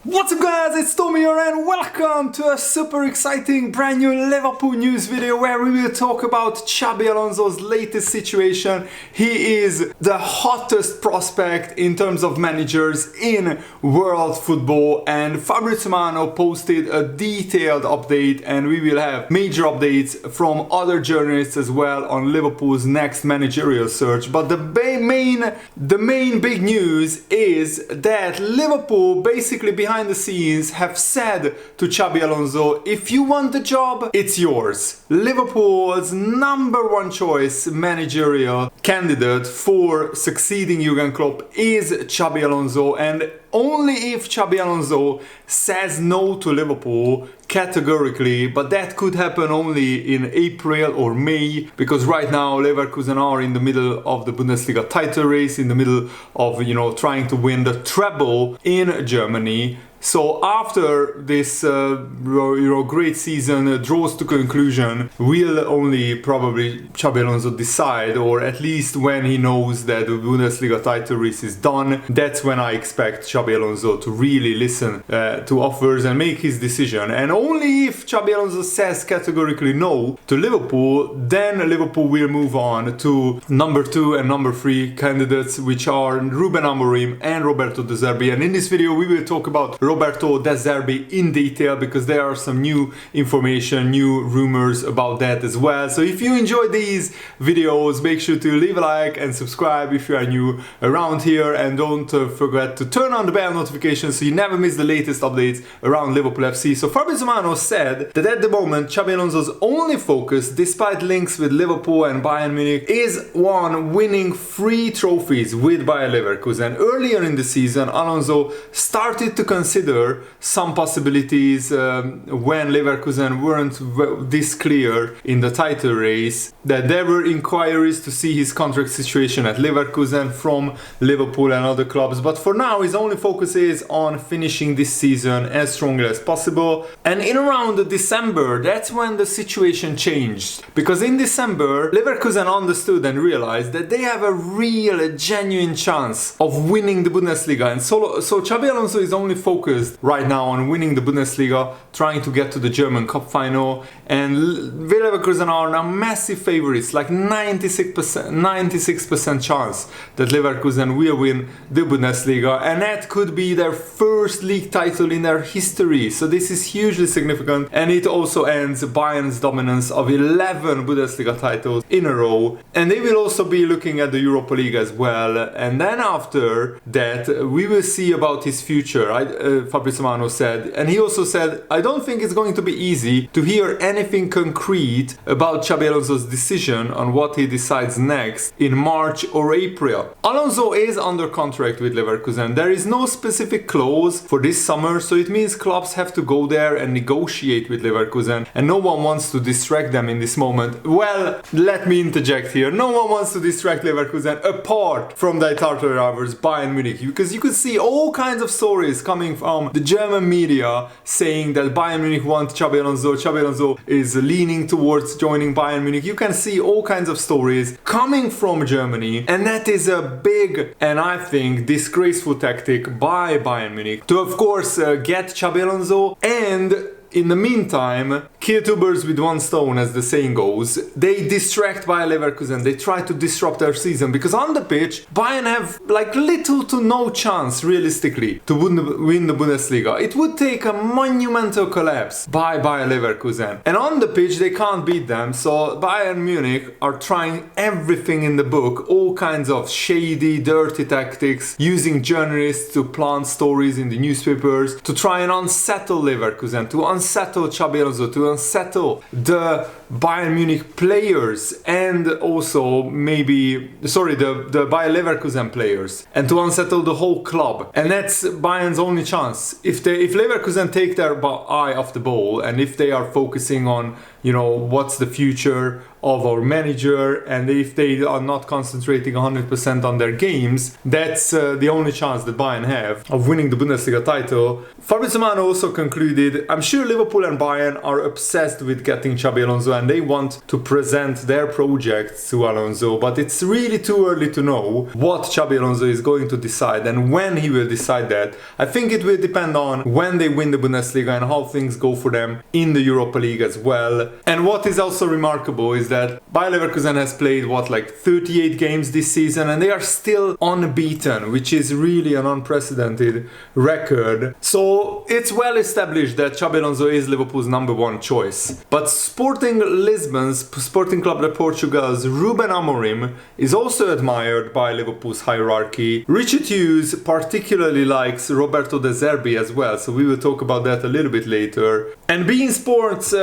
What's up guys, it's Tommy here and welcome to a super exciting brand new Liverpool news video where we will talk about Xabi Alonso's latest situation. He is the hottest prospect in terms of managers in world football, and Fabrizio Romano posted a detailed update, and we will have major updates from other journalists as well on Liverpool's next managerial search. But the main big news is that Liverpool basically behind the scenes have said to Xabi Alonso, if you want the job, it's yours. Liverpool's number one choice managerial candidate for succeeding Jurgen Klopp is Xabi Alonso, and only if Xabi Alonso says no to Liverpool categorically, but that could happen only in April or May, because right now Leverkusen are in the middle of the Bundesliga title race, in the middle of trying to win the treble in Germany. So after this great season draws to conclusion, will only probably Xabi Alonso decide, or at least when he knows that the Bundesliga title race is done, that's when I expect Xabi Alonso to really listen to offers and make his decision. And only if Xabi Alonso says categorically no to Liverpool, then Liverpool will move on to number 2 and number 3 candidates, which are Ruben Amorim and Roberto De Zerbi. And in this video we will talk about Roberto De Zerbi in detail, because there are some new information, new rumors about that as well. So if you enjoy these videos, make sure to leave a like and subscribe if you are new around here, and don't forget to turn on the bell notifications so you never miss the latest updates around Liverpool FC. So Fabrizio Romano said that at the moment Xabi Alonso's only focus, despite links with Liverpool and Bayern Munich, is on winning 3 trophies with Bayer Leverkusen. Earlier in the season, Alonso started to consider some possibilities when Leverkusen weren't this clear in the title race, that there were inquiries to see his contract situation at Leverkusen from Liverpool and other clubs. But for now his only focus is on finishing this season as strongly as possible. And in around December, that's when the situation changed, because in December Leverkusen understood and realized that they have a real, genuine chance of winning the Bundesliga. And so Xabi Alonso is only focused right now on winning the Bundesliga, trying to get to the German Cup final, and Leverkusen are now massive favorites, like 96% chance that Leverkusen will win the Bundesliga, and that could be their first league title in their history. So this is hugely significant, and it also ends Bayern's dominance of 11 Bundesliga titles in a row, and they will also be looking at the Europa League as well. And then after that we will see about his future, Fabrizio Romano said. And he also said, I don't think it's going to be easy to hear anything concrete about Xabi Alonso's decision on what he decides next in March or April. Alonso is under contract with Leverkusen. There is no specific clause for this summer, so it means clubs have to go there and negotiate with Leverkusen, and no one wants to distract them in this moment. Well, let me interject here. No one wants to distract Leverkusen apart from the title rivals Bayern Munich, because you could see all kinds of stories coming from the German media saying that Bayern Munich want Xabi Alonso, Xabi Alonso is leaning towards joining Bayern Munich. You can see all kinds of stories coming from Germany, and that is a big, and I think disgraceful tactic by Bayern Munich to, of course, get Xabi Alonso, and in the meantime, kill 2 birds with 1 stone, as the saying goes. They distract Bayer Leverkusen, they try to disrupt their season, because on the pitch, Bayern have little to no chance, realistically, to win the Bundesliga. It would take a monumental collapse by Bayer Leverkusen. And on the pitch, they can't beat them, so Bayern Munich are trying everything in the book, all kinds of shady, dirty tactics, using journalists to plant stories in the newspapers, to try and unsettle Leverkusen, to unsettle Xabi Alonso, to unsettle the Bayern Munich players, and also the Bayer Leverkusen players, and to unsettle the whole club. And that's Bayern's only chance. If Leverkusen take their eye off the ball, and if they are focusing on what's the future of our manager, and if they are not concentrating 100% on their games, that's the only chance that Bayern have of winning the Bundesliga title. Fabrizio Romano also concluded, I'm sure Liverpool and Bayern are obsessed with getting Xabi Alonso and they want to present their projects to Alonso, but it's really too early to know what Xabi Alonso is going to decide and when he will decide that. I think it will depend on when they win the Bundesliga and how things go for them in the Europa League as well. And what is also remarkable is that Bayer Leverkusen has played 38 games this season and they are still unbeaten, which is really an unprecedented record. So it's well established that Xabi Alonso is Liverpool's number one choice. But Sporting Club de Portugal's Ruben Amorim is also admired by Liverpool's hierarchy. Richard Hughes particularly likes Roberto De Zerbi as well, so we will talk about that a little bit later. And beIN Sports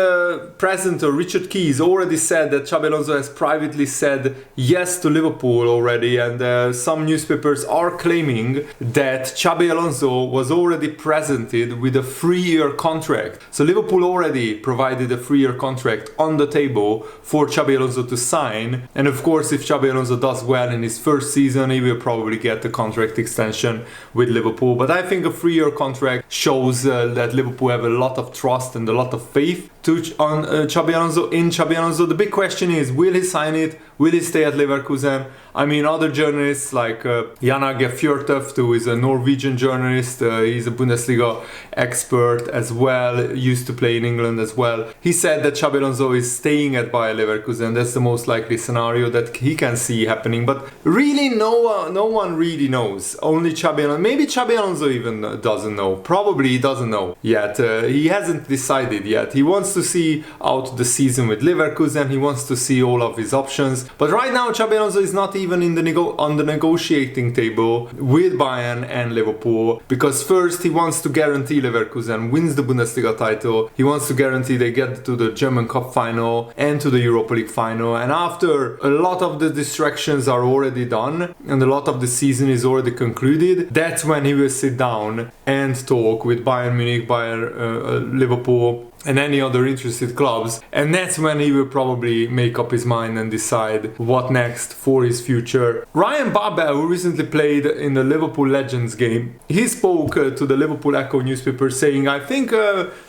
presenter Richard Keys already said that Xabi Alonso has privately said yes to Liverpool already, and some newspapers are claiming that Xabi Alonso was already presented with a 3-year contract. So Liverpool already provided a 3-year contract on the table for Xabi Alonso to sign, and of course if Xabi Alonso does well in his first season, he will probably get the contract extension with Liverpool. But I think a 3-year contract shows that Liverpool have a lot of trust and a lot of faith on Xabi Alonso. The big question is, will he sign it? Will he stay at Leverkusen? I mean, other journalists like Jan Åge Fjørtoft, who is a Norwegian journalist, he's a Bundesliga expert as well, used to play in England as well. He said that Xabi Alonso is staying at Bayer Leverkusen. That's the most likely scenario that he can see happening. But really, no one really knows. Only Xabi Alonso. Maybe Xabi Alonso even doesn't know. Probably he doesn't know yet. He hasn't decided yet. He wants to see out the season with Leverkusen. He wants to see all of his options. But right now, Xabi Alonso is not even on the negotiating table with Bayern and Liverpool, because first he wants to guarantee Leverkusen wins the Bundesliga title. He wants to guarantee they get to the German Cup final and to the Europa League final. And after a lot of the distractions are already done and a lot of the season is already concluded, that's when he will sit down and talk with Bayern Munich, Liverpool, and any other interested clubs, and that's when he will probably make up his mind and decide what next for his future. Ryan Babel, who recently played in the Liverpool Legends game, he spoke to the Liverpool Echo newspaper saying, I think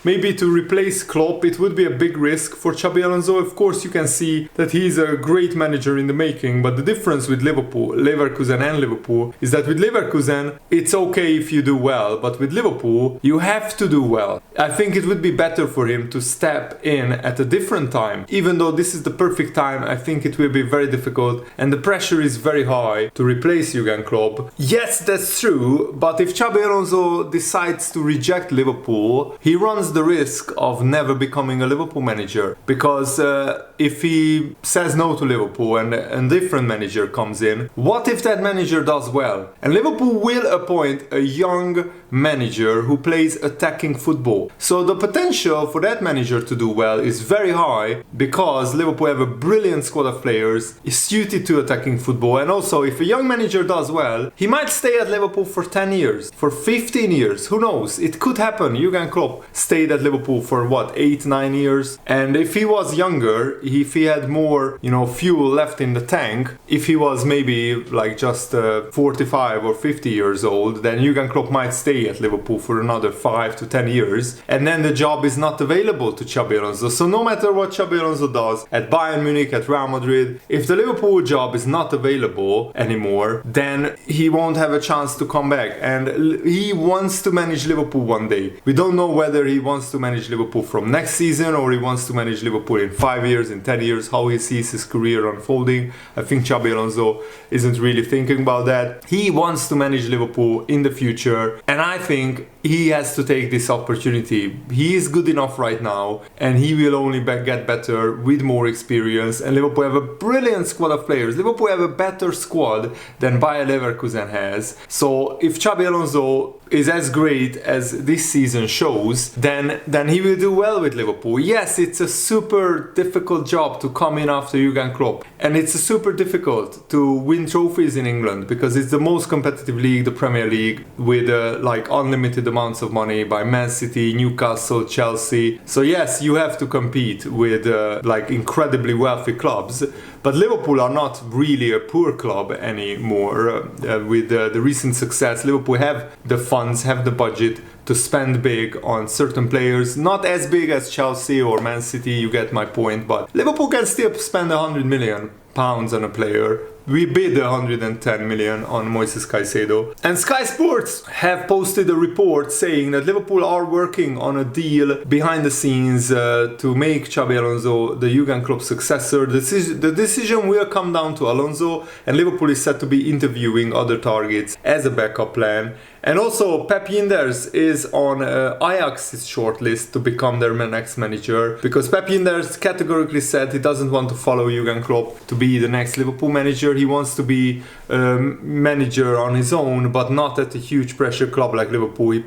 maybe to replace Klopp it would be a big risk for Xabi Alonso. Of course you can see that he's a great manager in the making, but the difference with Leverkusen and Liverpool is that with Leverkusen it's okay if you do well, but with Liverpool you have to do well. I think it would be better for him to step in at a different time. Even though this is the perfect time, I think it will be very difficult and the pressure is very high to replace Jurgen Klopp. Yes, that's true, but if Xabi Alonso decides to reject Liverpool, he runs the risk of never becoming a Liverpool manager, because if he says no to Liverpool and a different manager comes in, what if that manager does well? And Liverpool will appoint a young manager who plays attacking football. So the potential for that manager to do well is very high, because Liverpool have a brilliant squad of players suited to attacking football. And also, if a young manager does well, he might stay at Liverpool for 10 years, for 15 years, who knows? It could happen. Jurgen Klopp stayed at Liverpool for 8-9 years, and if he was younger, if he had more fuel left in the tank, if he was maybe just 45 or 50 years old, then Jurgen Klopp might stay at Liverpool for another 5 to 10 years, and then the job is not available to Xabi Alonso. So no matter what Xabi Alonso does at Bayern Munich, at Real Madrid, if the Liverpool job is not available anymore, then he won't have a chance to come back. And he wants to manage Liverpool one day. We don't know whether he wants to manage Liverpool from next season or he wants to manage Liverpool in 5 years, in 10 years, how he sees his career unfolding. I think Xabi Alonso isn't really thinking about that. He wants to manage Liverpool in the future, and I think he has to take this opportunity. He is good enough right now, and he will only get better with more experience. And Liverpool have a brilliant squad of players. Liverpool have a better squad than Bayer Leverkusen has. So if Xabi Alonso is as great as this season shows, then he will do well with Liverpool. Yes, it's a super difficult job to come in after Jurgen Klopp, and it's super difficult to win trophies in England because it's the most competitive league, the Premier League, with like unlimited amounts of money by Man City, Newcastle, Chelsea. So yes, you have to compete with like incredibly wealthy clubs. But Liverpool are not really a poor club anymore. With the recent success, Liverpool have the funds, have the budget to spend big on certain players. Not as big as Chelsea or Man City, you get my point, but Liverpool can still spend £100 million on a player. We bid 110 million on Moises Caicedo. And Sky Sports have posted a report saying that Liverpool are working on a deal behind the scenes to make Xabi Alonso the Jurgen Klopp successor. The decision will come down to Alonso, and Liverpool is set to be interviewing other targets as a backup plan. And also, Pep Yinders is on Ajax's shortlist to become their next manager, because Pep Yinders categorically said he doesn't want to follow Jurgen Klopp to be the next Liverpool manager. He wants to be manager on his own, but not at a huge pressure club like Liverpool. He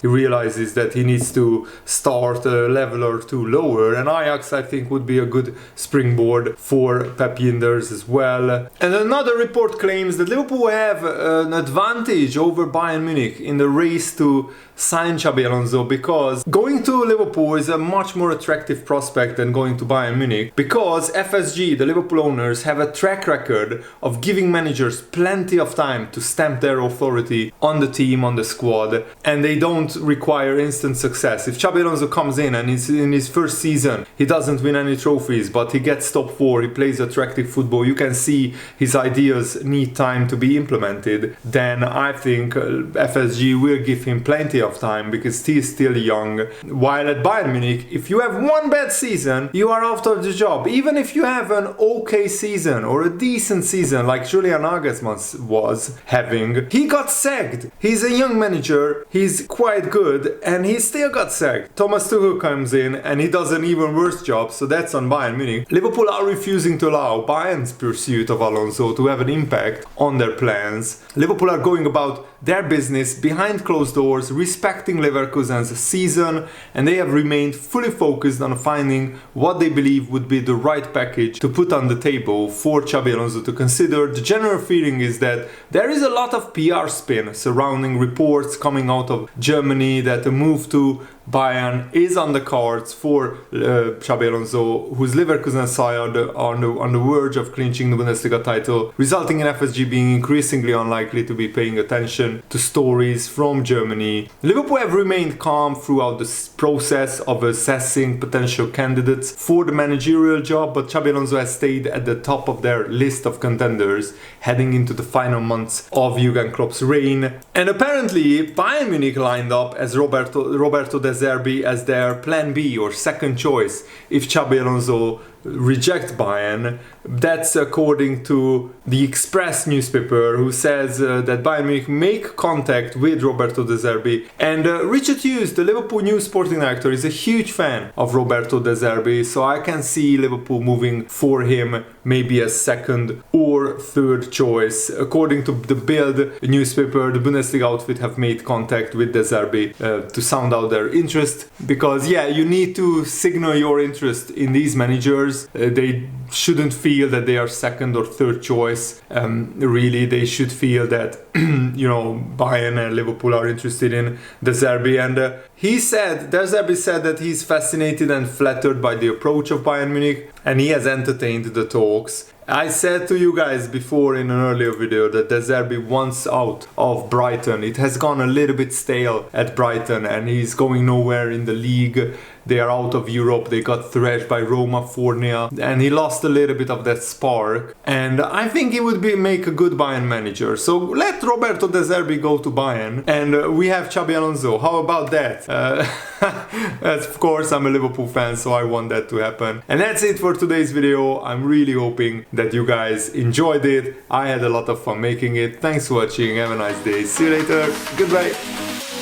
realizes that he needs to start a level or two lower, and Ajax, I think, would be a good springboard for Pep Yinders as well. And another report claims that Liverpool have an advantage over Bayern Munich in the race to sign Xabi Alonso, because going to Liverpool is a much more attractive prospect than going to Bayern Munich, because FSG, the Liverpool owners, have a track record of giving managers plenty of time to stamp their authority on the team, on the squad, and they don't require instant success. If Xabi Alonso comes in and he's in his first season, he doesn't win any trophies, but he gets top 4, he plays attractive football, you can see his ideas need time to be implemented, then I think FSG will give him plenty of time, because he is still young. While at Bayern Munich, if you have one bad season, you are out of the job. Even if you have an okay season or a decent season like Julian Nagelsmann was having, he got sacked. He's a young manager, he's quite good, and he still got sacked. Thomas Tuchel comes in and he does an even worse job, so that's on Bayern Munich. Liverpool are refusing to allow Bayern's pursuit of Alonso to have an impact on their plans. Liverpool are going about their business behind closed doors, respecting Leverkusen's season, and they have remained fully focused on finding what they believe would be the right package to put on the table for Xabi Alonso to consider. The general feeling is that there is a lot of PR spin surrounding reports coming out of Germany that a move to Bayern is on the cards for Xabi Alonso, whose Leverkusen side are on the verge of clinching the Bundesliga title, resulting in FSG being increasingly unlikely to be paying attention to stories from Germany. Liverpool have remained calm throughout the process of assessing potential candidates for the managerial job, but Xabi Alonso has stayed at the top of their list of contenders heading into the final months of Jurgen Klopp's reign. And apparently Bayern Munich lined up as Roberto De Zerbi as their plan B or second choice if Xabi Alonso rejects Bayern. That's according to the Express newspaper, who says that Bayern Munich make contact with Roberto De Zerbi. And Richard Hughes, the Liverpool news sporting director, is a huge fan of Roberto De Zerbi, so I can see Liverpool moving for him maybe as second or third choice. According to the Bild newspaper, the Bundesliga outfit have made contact with De Zerbi to sound out their interest, because yeah, you need to signal your interest in these managers. They shouldn't feel that they are second or third choice. Really, they should feel that Bayern and Liverpool are interested in De Zerbi. And De Zerbi said that he's fascinated and flattered by the approach of Bayern Munich, and he has entertained the talks. I said to you guys before in an earlier video that De Zerbi wants out of Brighton. It has gone a little bit stale at Brighton, and he's going nowhere in the league. They are out of Europe. They got thrashed by Roma 4-0, and he lost a little bit of that spark. And I think he would make a good Bayern manager. So let Roberto De Zerbi go to Bayern, and we have Xabi Alonso. How about that? Of course, I'm a Liverpool fan, so I want that to happen. And that's it for today's video. I'm really hoping that you guys enjoyed it. I had a lot of fun making it. Thanks for watching. Have a nice day. See you later. Goodbye.